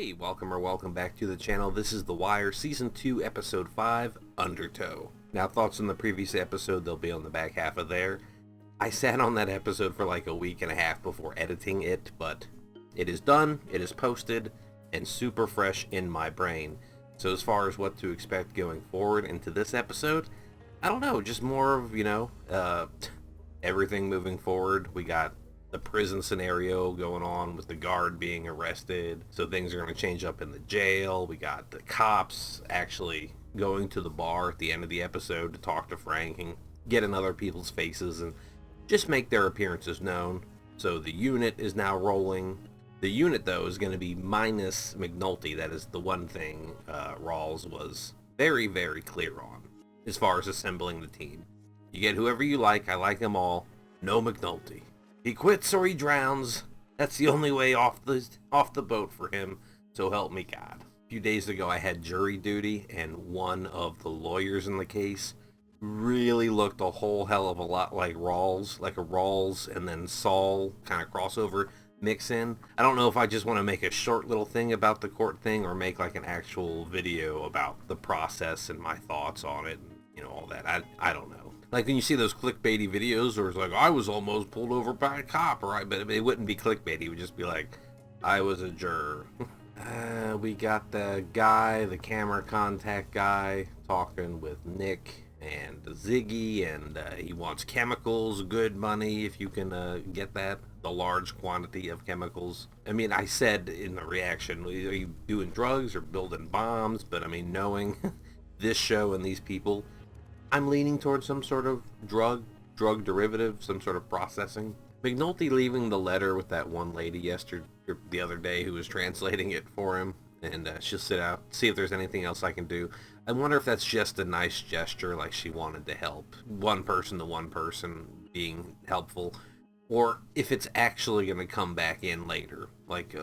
Hey, welcome back to the channel. This is The Wire, Season 2, Episode 5, Undertow. Now, thoughts on the previous episode, they'll be on the back half of there. I sat on that episode for like a week and a half before editing it, but it is done, it is posted, and super fresh in my brain. So as far as what to expect going forward into this episode, I don't know, just more of, everything moving forward. We got the prison scenario going on with the guard being arrested, so things are going to change up in the jail. We got the cops actually going to the bar at the end of the episode to talk to Frank and get in other people's faces and just make their appearances known. So the unit is now rolling. The unit, though, is going to be minus McNulty. That is the one thing Rawls was very, very clear on as far as assembling the team. You get whoever you like. I like them all. No McNulty. He quits or he drowns. That's the only way off the boat for him, so help me God. A few days ago I had jury duty, and one of the lawyers in the case really looked a whole hell of a lot like Rawls, like a Rawls and then Saul kind of crossover mix in. I don't know if I just want to make a short little thing about the court thing or make like an actual video about the process and my thoughts on it and, all that. I don't know. Like when you see those clickbaity videos where it's like, I was almost pulled over by a cop, right? But it wouldn't be clickbaity. It would just be like, I was a juror. We got the guy, the camera contact guy, talking with Nick and Ziggy, and he wants chemicals, good money if you can get that, the large quantity of chemicals. I mean, I said in the reaction, are you doing drugs or building bombs? But I mean, knowing this show and these people, I'm leaning towards some sort of drug derivative, some sort of processing. McNulty leaving the letter with that one lady the other day who was translating it for him, and she'll sit out, see if there's anything else I can do. I wonder if that's just a nice gesture, like she wanted to help one person to one person being helpful, or if it's actually going to come back in later. Like,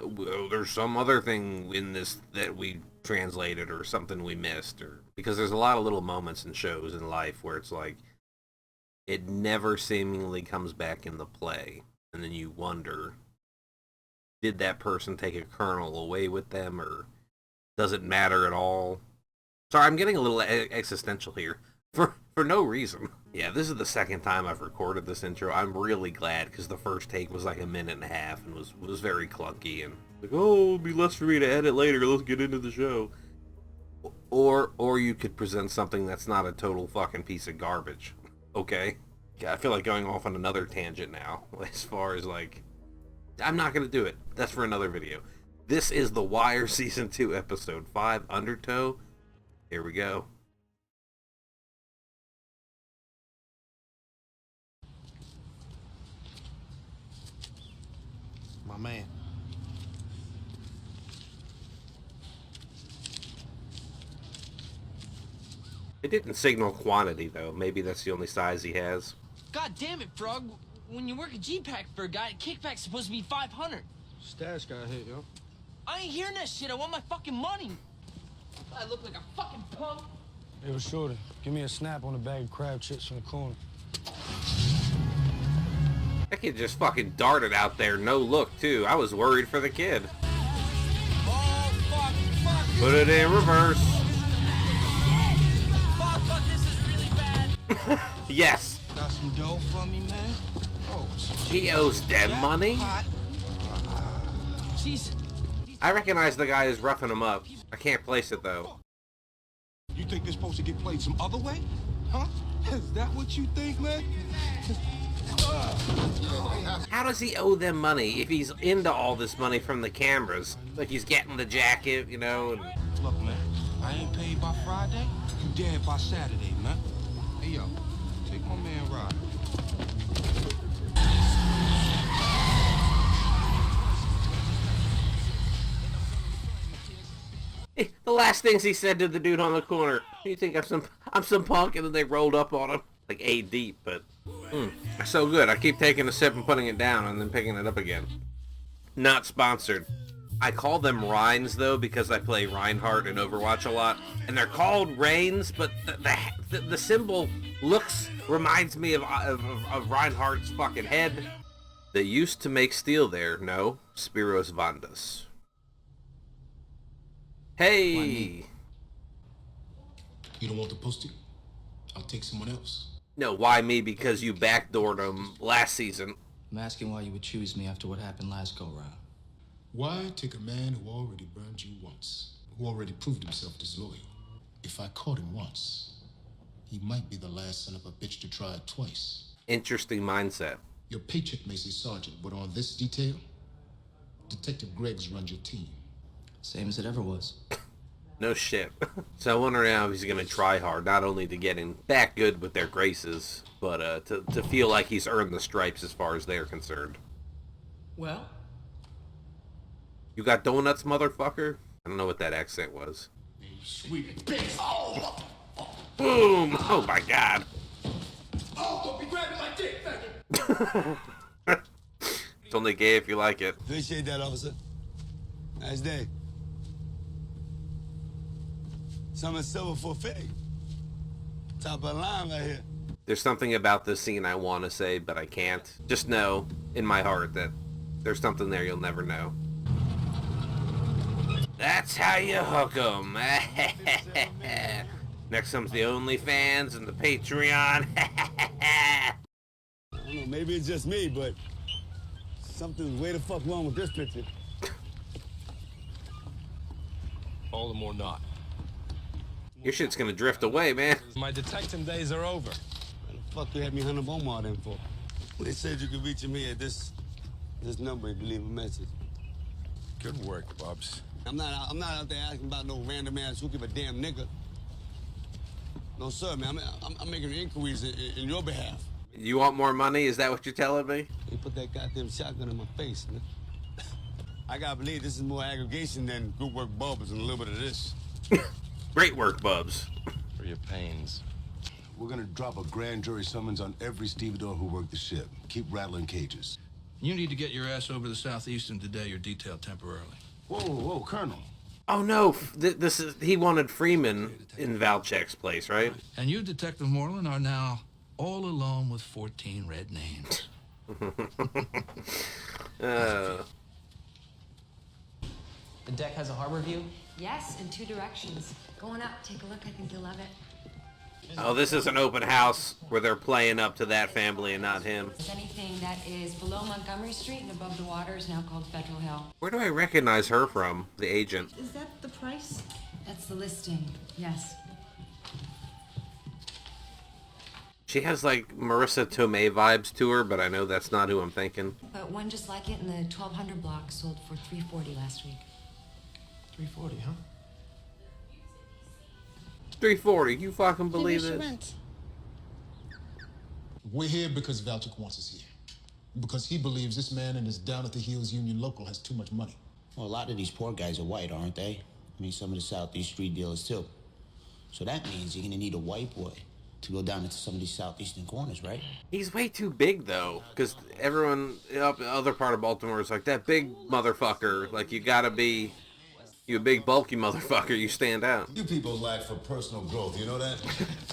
there's some other thing in this that we translated or something we missed, or because there's a lot of little moments in shows in life where it's like it never seemingly comes back in the play, and then you wonder, did that person take a kernel away with them, or does it matter at all? Sorry, I'm getting a little existential here for no reason. Yeah, this is the second time I've recorded this intro. I'm really glad, because the first take was like a minute and a half and was very clunky, and like, oh, it'll be less for me to edit later, let's get into the show. Or you could present something that's not a total fucking piece of garbage. Okay? Yeah, I feel like going off on another tangent now, as far as like, I'm not gonna do it. That's for another video. This is The Wire Season 2, Episode 5, Undertow. Here we go. My man. It didn't signal quantity, though. Maybe that's the only size he has. God damn it, Frog. When you work a G-Pack for a guy, kickback's supposed to be 500. Stash got hit, yo. I ain't hearing that shit. I want my fucking money. I look like a fucking punk. Hey, well, shorty, give me a snap on a bag of crab chips in the corner. That kid just fucking darted out there, no look, too. I was worried for the kid. Oh, fuck. Put it in reverse. Fuck, this is really bad. Yes. Got some dough for me, man? Oh, He owes them money? Jeez. I recognize the guy who's roughing him up. I can't place it, though. you think they're supposed to get played some other way? Huh? Is that what you think, man? How does he owe them money if he's into all this money from the cameras? Like he's getting the jacket, and... Look, man, I ain't paid by Friday. You dead by Saturday, man. Hey, yo, take my man ride. The last things he said to the dude on the corner, you think I'm some punk, and then they rolled up on him like 8 deep, but so good. I keep taking a sip and putting it down and then picking it up again. Not sponsored. I call them Rhines though because I play Reinhardt in Overwatch a lot, and they're called Reigns, but the symbol reminds me of Reinhardt's fucking head. They used to make steel there. No, Spiros Vondas. Hey! You don't want the posting? I'll take someone else. No, why me? Because you backdoored him last season. I'm asking why you would choose me after what happened last go-round. Why take a man who already burned you once, who already proved himself disloyal? If I caught him once, he might be the last son of a bitch to try it twice. Interesting mindset. Your paycheck may say sergeant, but on this detail, Detective Greggs runs your team. Same as it ever was. No shit. So I wonder now if he's gonna try hard, not only to get in back good with their graces, but to feel like he's earned the stripes as far as they're concerned. Well? You got donuts, motherfucker? I don't know what that accent was. Sweet bitch! Oh! Boom! Oh my god. Oh, don't be grabbing my dick, faggot! It's only gay if you like it. Appreciate that, officer. Nice day. Something silver for 50. Top of the line right here. There's something about this scene I want to say, but I can't. Just know, in my heart, that there's something there you'll never know. That's how you hook 'em. Next comes the OnlyFans and the Patreon. I don't know, maybe it's just me, but something's way the fuck wrong with this picture. All the more not. Your shit's gonna drift away, man. My detecting days are over. What the fuck you had me hunting Omar then for? They said you could reach me at this number if you leave a message. Good work, Bubs. I'm not out there asking about no random ass who give a damn nigga. No, sir, man. I'm making inquiries in your behalf. You want more money? Is that what you're telling me? They put that goddamn shotgun in my face, man. I gotta believe this is more aggregation than good work, Bubs, and a little bit of this. Great work, Bubs. For your pains. We're gonna drop a grand jury summons on every stevedore who worked the ship. Keep rattling cages. You need to get your ass over to Southeastern today. You're detailed temporarily. Whoa, Colonel. Oh no, this is, he wanted Freeman in Valchek's place, right? And you, Detective Moreland, are now all alone with 14 red names. The deck has a harbor view? Yes, in 2 directions. Going up, take a look. I think you'll love it. Oh, this is an open house where they're playing up to that family and not him. Anything that is below Montgomery Street and above the water is now called Federal Hill. Where do I recognize her from? The agent. Is that the price? That's the listing, yes. She has like Marissa Tomei vibes to her, but I know that's not who I'm thinking. But one just like it in the 1200 block sold for $340 last week. 340, huh? 340. You fucking believe this? We're here because Valchik wants us here. Because he believes this man in his down-at-the-heels union local has too much money. Well, a lot of these poor guys are white, aren't they? I mean, some of the Southeast street dealers, too. So that means you're gonna need a white boy to go down into some of these southeastern corners, right? He's way too big, though, because everyone up in the other part of Baltimore is like, that big motherfucker, like, you gotta be, you a big bulky motherfucker, you stand out. You people lack for personal growth, you know that?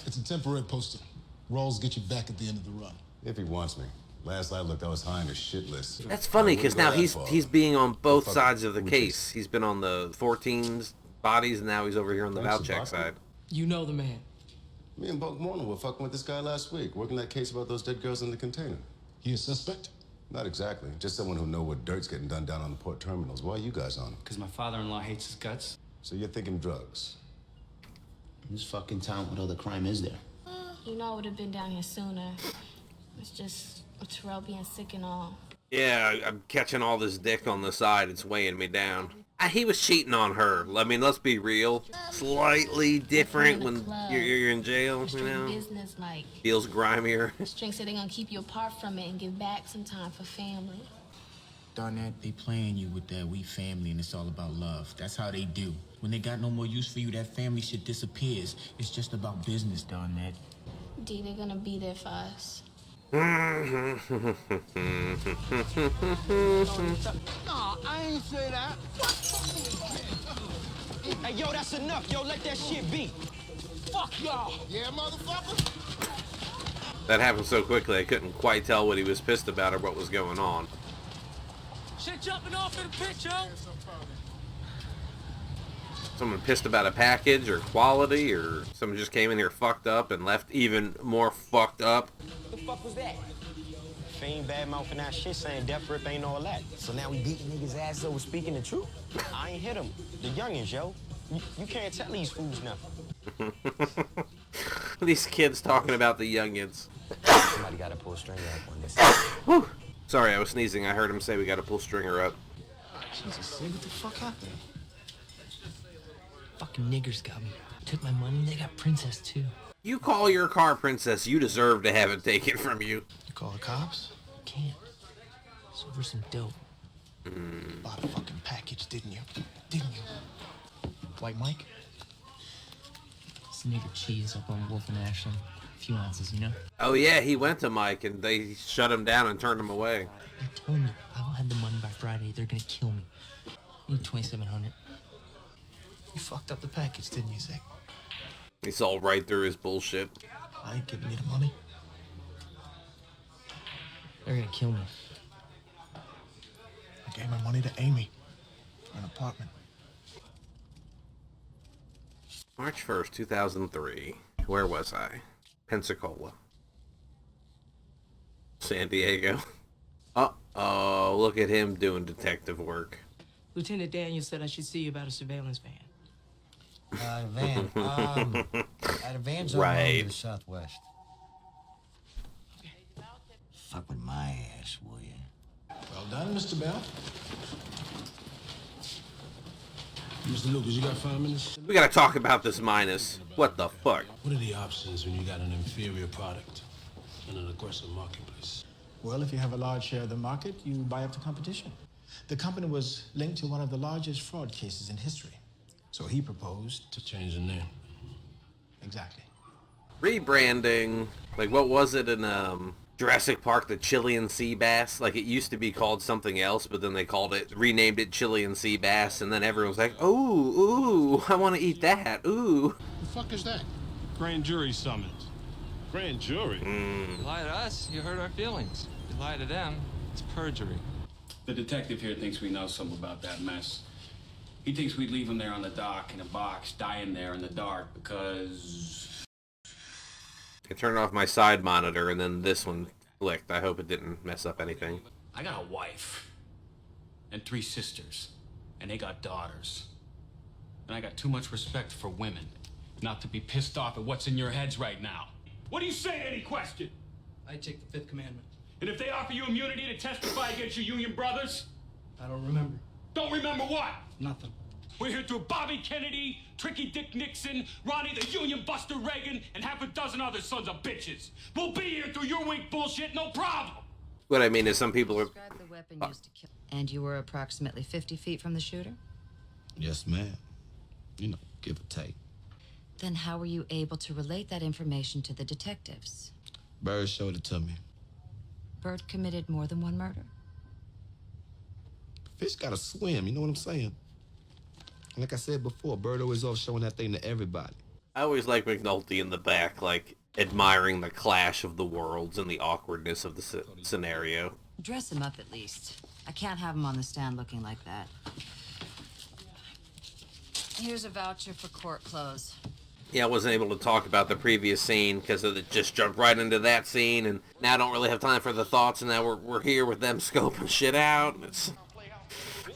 It's a temporary posting. Rawls get you back at the end of the run. If he wants me. Last I looked, I was high on his shit list. That's funny, because now he's being on both sides of the Who case. He's been on the 14's bodies, and now he's over here on the Thanks, Valchek Bach. side. You know the man. Me and Buck Morton were fucking with this guy last week, working that case about those dead girls in the container. He a suspect? Not exactly. Just someone who know what dirt's getting done down on the port terminals. Why are you guys on him? Because my father-in-law hates his guts. So you're thinking drugs? In this fucking town, what other crime is there? You know I would have been down here sooner. It's just with Terrell being sick and all. Yeah, I'm catching all this dick on the side. It's weighing me down. He was cheating on her. I mean, let's be real. Slightly different when you're in jail, you know? Business, like, Feels grimier. Strink said they're gonna keep you apart from it and give back some time for family. Darn that, they playing you with that we family and it's all about love. That's how they do. When they got no more use for you, that family shit disappears. It's just about business, darn that. D, they're gonna be there for us. Nah, I ain't say that. Hey, yo, that's enough. Yo, let that shit be. Fuck y'all. Yeah, motherfucker. That happened so quickly I couldn't quite tell what he was pissed about or what was going on. Shit jumping off in the pit, yo. Someone pissed about a package or quality, or someone just came in here fucked up and left even more fucked up. The fuck was that? Fiend bad mouthing that shit saying Death Grip ain't all that. So now we beating niggas' ass over speaking the truth? I ain't hit them. The youngins, yo. You can't tell these fools nothing. These kids talking about the youngins. Somebody gotta pull a stringer up on this. Whew. Sorry, I was sneezing. I heard him say we gotta pull Stringer up. Jesus, Sid, what the fuck happened? Fucking niggers got me. Took my money, they got Princess too. You call your car Princess, you deserve to have it taken from you. You call the cops? Can't. It's over some dope. Bought a fucking package, didn't you? Didn't you? White Mike? Some nigger cheese up on Wolf and Ashland. A few ounces, you know? Oh yeah, he went to Mike and they shut him down and turned him away. I told you, I don't have the money by Friday. They're gonna kill me. I need $2,700. You fucked up the package, didn't you, Zach? He saw right through his bullshit. I ain't giving you the money. They're gonna kill me. I gave my money to Amy for an apartment. March 1st, 2003. Where was I? Pensacola. San Diego. Uh-oh, look at him doing detective work. Lieutenant Daniels said I should see you about a surveillance van. Van. At a van's on Right. to the southwest. Fuck with my ass, will you? Well done, Mr. Bell. Mr. Lucas, you got 5 minutes? We gotta talk about this minus. What the fuck? What are the options when you got an inferior product in an aggressive marketplace? Well, if you have a large share of the market, you buy up the competition. The company was linked to one of the largest fraud cases in history. So he proposed to change the name. Exactly. Rebranding. Like, what was it in Jurassic Park, the Chilean sea bass? Like, it used to be called something else, but then they renamed it Chilean sea bass, and then everyone was like, ooh, I want to eat that, ooh. The fuck is that? Grand jury summons. Grand jury? You lie to us, you hurt our feelings. You lie to them, it's perjury. The detective here thinks we know something about that mess. He thinks we'd leave him there on the dock in a box, dying there in the dark because... I turned off my side monitor, and then this one clicked. I hope it didn't mess up anything. I got a wife and 3 sisters, and they got daughters. And I got too much respect for women not to be pissed off at what's in your heads right now. What do you say to any question? I take the 5th commandment. And if they offer you immunity to testify against your union brothers? I don't remember. Don't remember what? Nothing. We're here through Bobby Kennedy, Tricky Dick Nixon, Ronnie the Union Buster Reagan, and half a dozen other sons of bitches. We'll be here through your weak bullshit, no problem. What I mean is some people are... Describe the weapon used to kill. And you were approximately 50 feet from the shooter? Yes, ma'am. You know, give or take. Then how were you able to relate that information to the detectives? Bird showed it to me. Bert committed more than one murder? Fish gotta swim, you know what I'm saying? Like I said before, Bird always off showing that thing to everybody. I always like McNulty in the back, like, admiring the clash of the worlds and the awkwardness of the scenario. Dress him up at least. I can't have him on the stand looking like that. Here's a voucher for court clothes. Yeah, I wasn't able to talk about the previous scene because it just jumped right into that scene, and now I don't really have time for the thoughts, and now we're here with them scoping shit out. It's...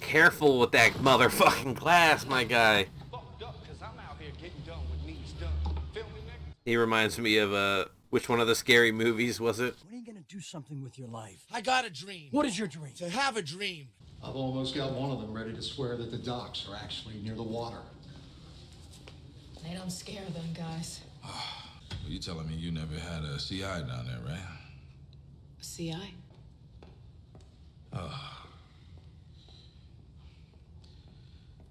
Careful with that motherfucking glass, my guy. He reminds me of, which one of the scary movies was it? When are you gonna do something with your life? I got a dream. What is your dream? To have a dream. I've almost got one of them ready to swear that the docks are actually near the water. They don't scare them, guys. You telling me you never had a CI down there, right? CI?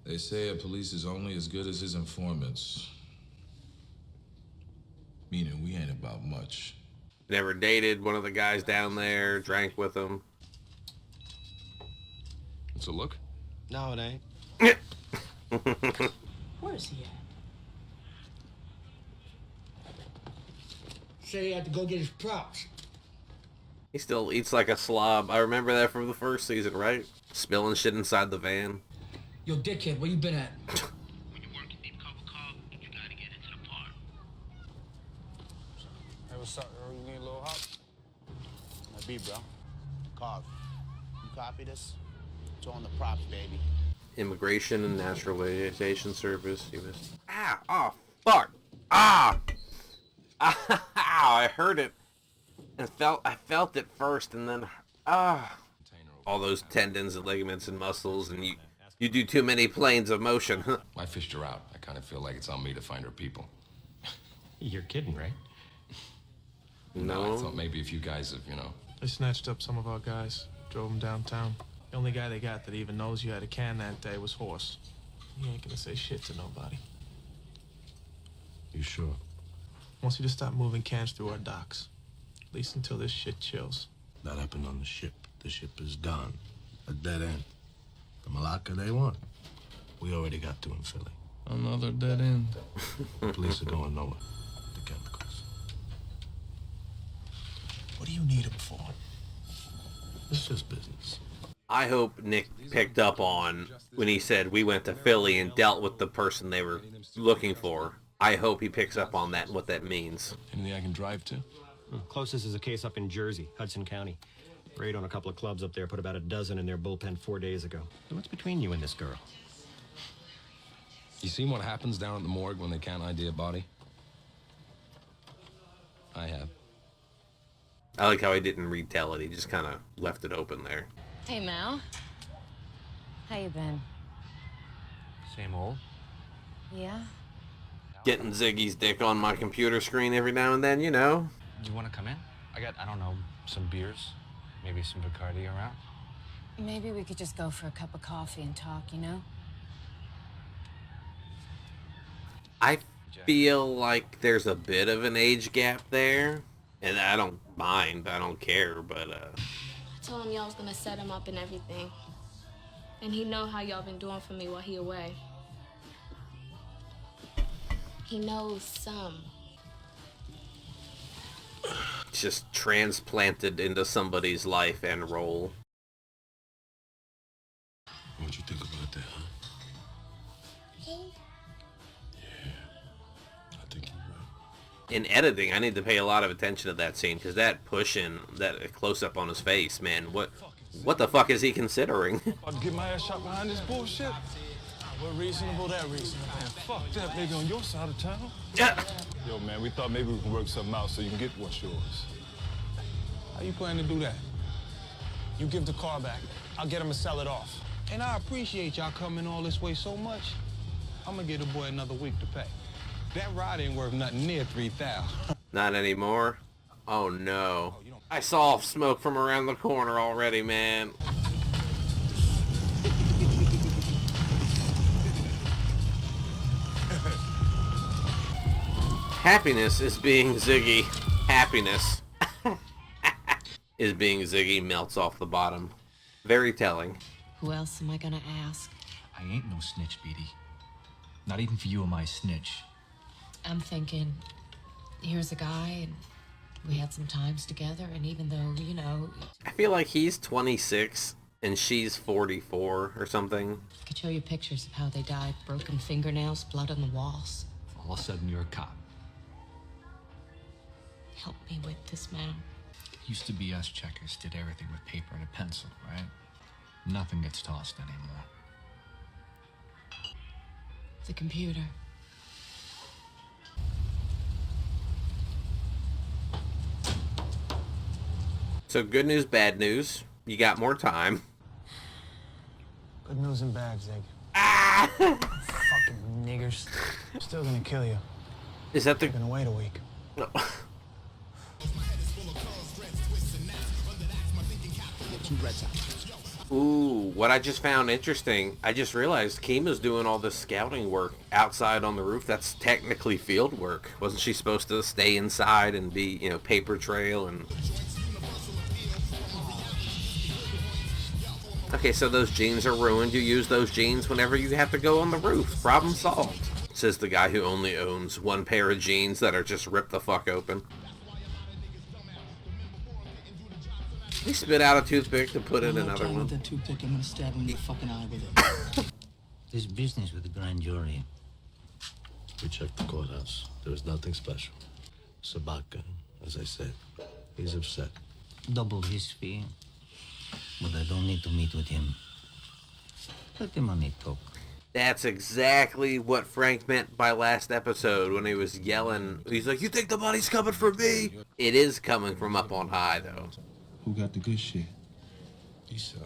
They say a police is only as good as his informants. Meaning we ain't about much. Never dated one of the guys down there, drank with him. It's a look? No, it ain't. Where is he at? Said he had to go get his props. He still eats like a slob. I remember that from the first season, right? Spilling shit inside the van. Yo, dickhead, where you been at? When you work a little hot. My B, bro. Carve. You copy this? It's on the props, baby. Immigration and Naturalization Service. US. Ah! Oh, fuck! Ah! Ah! I heard it. And I felt it first, and then all those tendons and ligaments and muscles, and you do too many planes of motion. I fished her out. I kind of feel like it's on me to find her people. You're kidding, right? No, I thought maybe if you guys have, They snatched up some of our guys, drove them downtown. The only guy they got that even knows you had a can that day was Horse. He ain't gonna say shit to nobody. You sure? Wants you to stop moving cans through our docks. At least until this shit chills. That happened on the ship. The ship is gone. A dead end. The Malacca they want. We already got two in Philly. Another dead end. Police are going nowhere. The chemicals. What do you need them for? It's just business. I hope Nick picked up on when he said we went to Philly and dealt with the person they were looking for. I hope he picks up on that and what that means. Anything I can drive to? Closest is a case up in Jersey, Hudson County. Raid on a couple of clubs up there, put about a dozen in their bullpen 4 days ago. What's between you and this girl? You seen what happens down at the morgue when they can't ID a body? I have. I like how he didn't retell it. He just kind of left it open there. Hey, Mal. How you been? Same old. Yeah? Getting Ziggy's dick on my computer screen every now and then, you know. You want to come in? I got, I don't know, some beers, maybe some Bacardi around. Maybe we could just go for a cup of coffee and talk, you know? I feel like there's a bit of an age gap there. And I don't mind, I don't care, but I told him y'all was gonna set him up and everything. And he know how y'all been doing for me while he away. He knows some. just transplanted into somebody's life and role. What'd you think about that, huh? In editing, I need to pay a lot of attention to that scene, because that push-in, that close-up on his face, man, what the fuck is he considering? About to get my ass shot behind this bullshit? What reasonable that reasonable? Man, fuck that, baby, on your side of town. Yeah. Yo, man, we thought maybe we can work something out so you can get what's yours. How you plan to do that? You give the car back. I'll get him to sell it off. And I appreciate y'all coming all this way so much. I'm gonna get a boy another week to pay. That ride ain't worth nothing near 3,000. Not anymore? Oh no. I saw smoke from around the corner already, man. Happiness is being Ziggy. Happiness is being Ziggy melts off the bottom. Very telling. Who else am I gonna ask? I ain't no snitch, Beatty. Not even for you am I a snitch. I'm thinking, here's a guy, and we had some times together, and even though, you know... I feel like he's 26, and she's 44 or something. I could show you pictures of how they died. Broken fingernails, blood on the walls. All of a sudden, you're a cop. Help me with this, man. It used to be us checkers did everything with paper and a pencil, right? Nothing gets tossed anymore. The computer. So good news, bad news. You got more time. Good news and bad, Zig. Ah! Fucking niggers. Still gonna kill you. Is that the... You're gonna wait a week. No. Ooh, what I just found interesting, I just realized Kima's doing all this scouting work outside on the roof. That's technically field work. Wasn't she supposed to stay inside and be, you know, paper trail and... Okay, so those jeans are ruined. You use those jeans whenever you have to go on the roof. Problem solved. Says the guy who only owns one pair of jeans that are just ripped the fuck open. He spit out a toothpick to put in another one. With that toothpick, I'm gonna stab him in the fucking eye with it. This business with the grand jury. We checked the courthouse. There was nothing special. Sabaka, as I said. He's upset. Double his fee. But I don't need to meet with him. Let the money talk. That's exactly what Frank meant by last episode when he was yelling. He's like, you think the money's coming from me? It is coming from up on high, though. Who got the good shit? East side.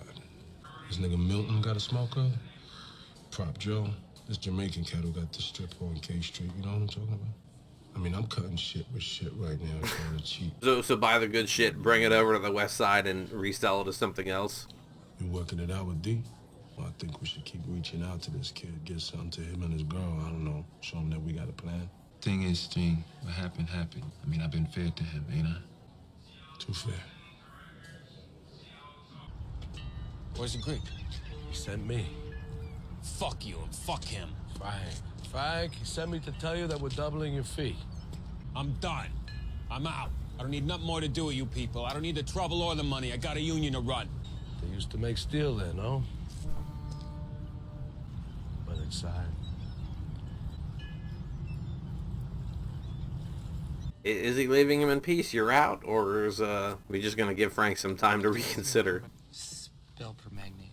This nigga Milton got a smoker. Prop Joe. This Jamaican cat who got the strip on K Street. You know what I'm talking about? I mean, I'm cutting shit with shit right now, trying to cheat. So buy the good shit, bring it over to the west side, and resell it as something else? You working it out with D? Well, I think we should keep reaching out to this kid, get something to him and his girl. I don't know, show him that we got a plan. Thing is, Sting, what happened, happened. I mean, I've been fair to him, ain't I? Too fair. Where's the Greek? He sent me. Fuck you and fuck him. Frank, he sent me to tell you that we're doubling your fee. I'm done. I'm out. I don't need nothing more to do with you people. I don't need the trouble or the money. I got a union to run. They used to make steel there, no? But inside. Is he leaving him in peace? You're out? Or is we just gonna give Frank some time to reconsider? Spell per magnate.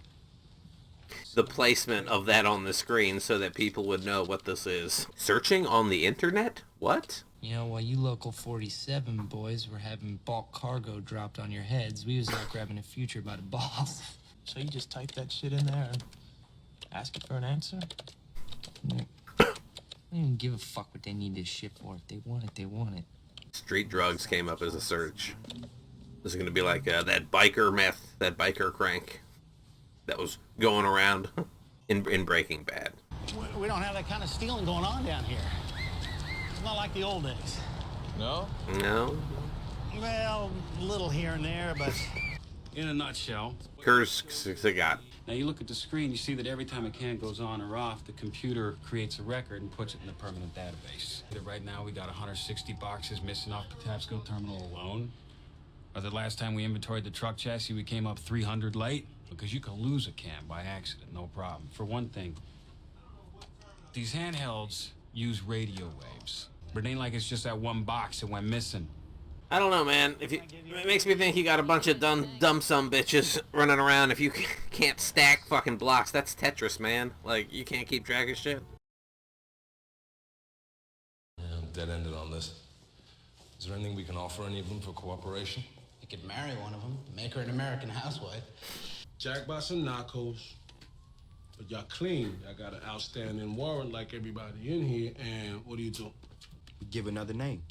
The placement of that on the screen so that people would know what this is. Searching on the internet? What? You know, while you local 47 boys were having bulk cargo dropped on your heads, we was out grabbing a future by the balls. So you just type that shit in there and ask it for an answer? I don't even give a fuck what they need this shit for. If they want it, they want it. Street drugs came up as a search. This is gonna be like that biker meth, that biker crank that was going around in Breaking Bad. We don't have that kind of stealing going on down here. It's not like the old days. No? No? Well, a little here and there, but... In a nutshell. Kursk. Now you look at the screen, you see that every time a can goes on or off, the computer creates a record and puts it in a permanent database. Either right now we got 160 boxes missing off Patapsco terminal alone, or the last time we inventoried the truck chassis, we came up 300 late. Because you can lose a can by accident, no problem. For one thing, these handhelds use radio waves. But it ain't like it's just that one box that went missing. I don't know, man. It makes me think you got a bunch of dumb bitches running around. If you can't stack fucking blocks, that's Tetris, man. Like, you can't keep track of shit. Yeah, I'm dead-ended on this. Is there anything we can offer any of them for cooperation? You could marry one of them, make her an American housewife. Jack by some narcos, but y'all clean. Y'all got an outstanding warrant like everybody in here, and what do you do? We give another name.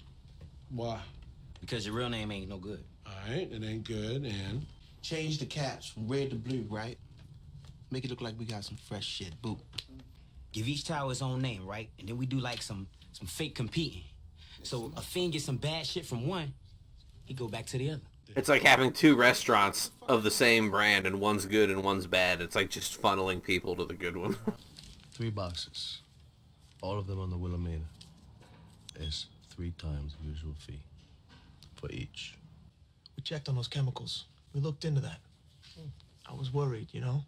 Why? Because your real name ain't no good. All right, it ain't good, and? Change the caps from red to blue, right? Make it look like we got some fresh shit. Boop. Give each tower its own name, right? And then we do like some fake competing. So a fiend gets some bad shit from one, he go back to the other. It's like having two restaurants of the same brand, and one's good and one's bad. It's like just funneling people to the good one. 3 boxes. All of them on the Wilhelmina. It's 3 times the usual fee. For each. We checked on those chemicals. We looked into that. I was worried, you know?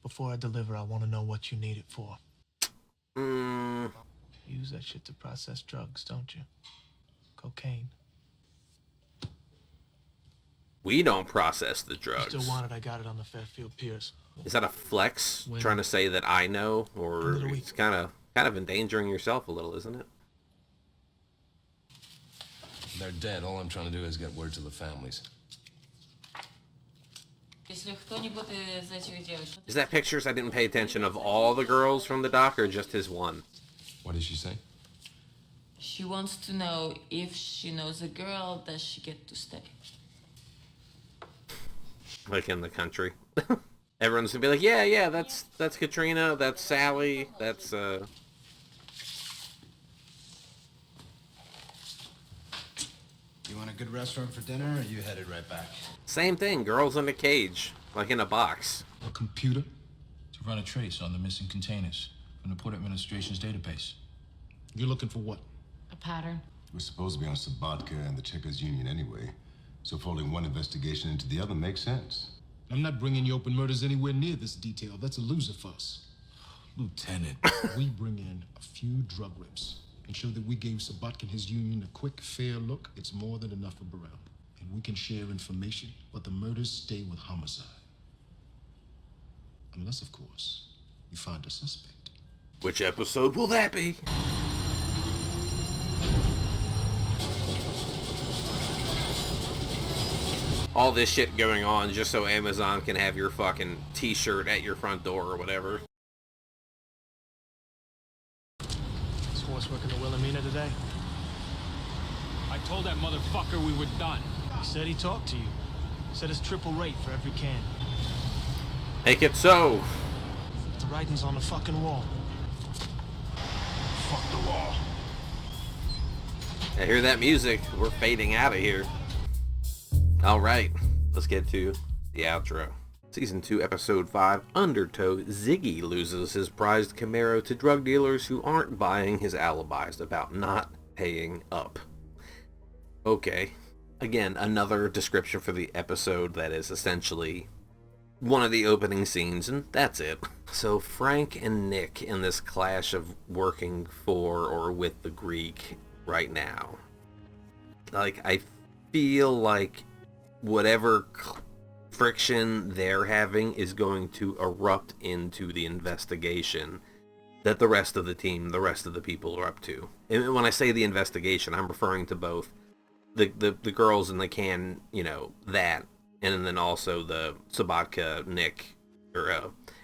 Before I deliver, I want to know what you need it for. You use that shit to process drugs, don't you? Cocaine. We don't process the drugs. You still want it, I got it on the Fairfield Piers. Is that a flex? Trying to say that I know? Or it's kind of endangering yourself a little, isn't it? They're dead. All I'm trying to do is get word to the families. Is that pictures? I didn't pay attention of all the girls from the doc or just his one? What did she say? She wants to know if she knows a girl that she get to stay. Like in the country. Everyone's gonna be like, yeah, that's Katrina, that's Sally, that's You want a good restaurant for dinner, or are you headed right back? Same thing, girls in a cage, like in a box. A computer to run a trace on the missing containers from the Port Administration's database. You're looking for what? A pattern. We're supposed to be on Sabatka and the Checkers Union anyway, so folding one investigation into the other makes sense. I'm not bringing you open murders anywhere near this detail. That's a loser for us. Lieutenant. We bring in a few drug rips and show that we gave Sabatka and his union a quick, fair look. It's more than enough for Burrell. and we can share information, but the murders stay with homicide. Unless, of course, you find a suspect. Which episode will that be? All this shit going on just so Amazon can have your fucking t-shirt at your front door or whatever. This horse working the Wilhelmina today? I told that motherfucker we were done. He said he talked to you. He said it's triple rate for every can. Make it so. The writing's on the fucking wall. Fuck the wall. I hear that music. We're fading out of here. Alright, let's get to the outro. Season 2, Episode 5, Undertow. Ziggy loses his prized Camaro to drug dealers who aren't buying his alibis about not paying up. Okay. Again, another description for the episode that is essentially one of the opening scenes, and that's it. So Frank and Nick in this clash of working for or with the Greek right now. Like, I feel like whatever friction they're having is going to erupt into the investigation that the rest of the team, the rest of the people are up to. And when I say the investigation, I'm referring to both the girls in the can, you know, that, and then also the Sabatka Nick,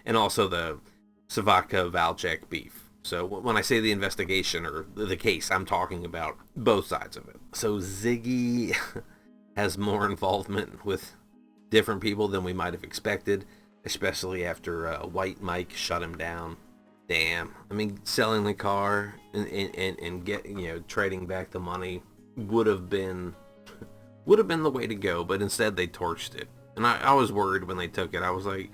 and also the Savatka Valchek beef. So when I say the investigation or the case, I'm talking about both sides of it. So Ziggy has more involvement with different people than we might have expected, especially after White Mike shut him down. Damn. I mean, selling the car and get, you know, trading back the money would have been the way to go, but instead they torched it. And I was worried when they took it. I was like,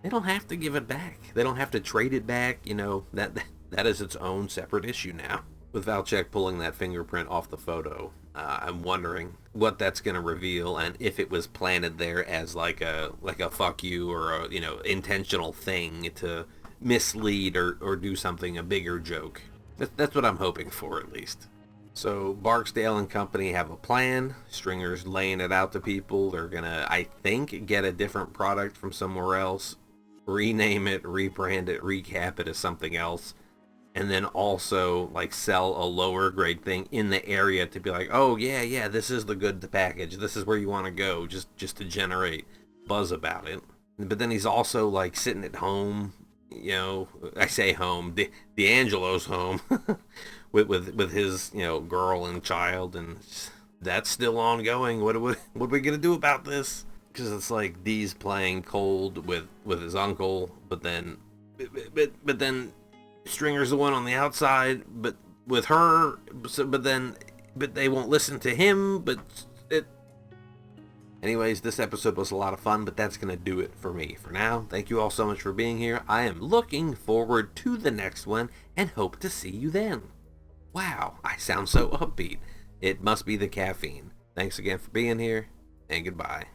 they don't have to give it back. They don't have to trade it back. You know, that is its own separate issue now. With Valchek pulling that fingerprint off the photo, I'm wondering what that's going to reveal, and if it was planted there as like a fuck you or a, you know, intentional thing to mislead or do something, a bigger joke. That's what I'm hoping for, at least. So Barksdale and company have a plan. Stringer's laying it out to people. They're gonna, I think, get a different product from somewhere else, rename it, rebrand it, recap it as something else, and then also like sell a lower grade thing in the area to be like, oh yeah, this is the good package, this is where you want to go, just to generate buzz about it. But then he's also like sitting at home, you know, I say home, D'Angelo's home, with his, you know, girl and child, and that's still ongoing. What are we gonna do about this? Because it's like Dee's playing cold with his uncle, but then Stringer's the one on the outside, but with her, but they won't listen to him, Anyways, this episode was a lot of fun, but that's going to do it for me for now. Thank you all so much for being here. I am looking forward to the next one and hope to see you then. Wow, I sound so upbeat. It must be the caffeine. Thanks again for being here, and goodbye.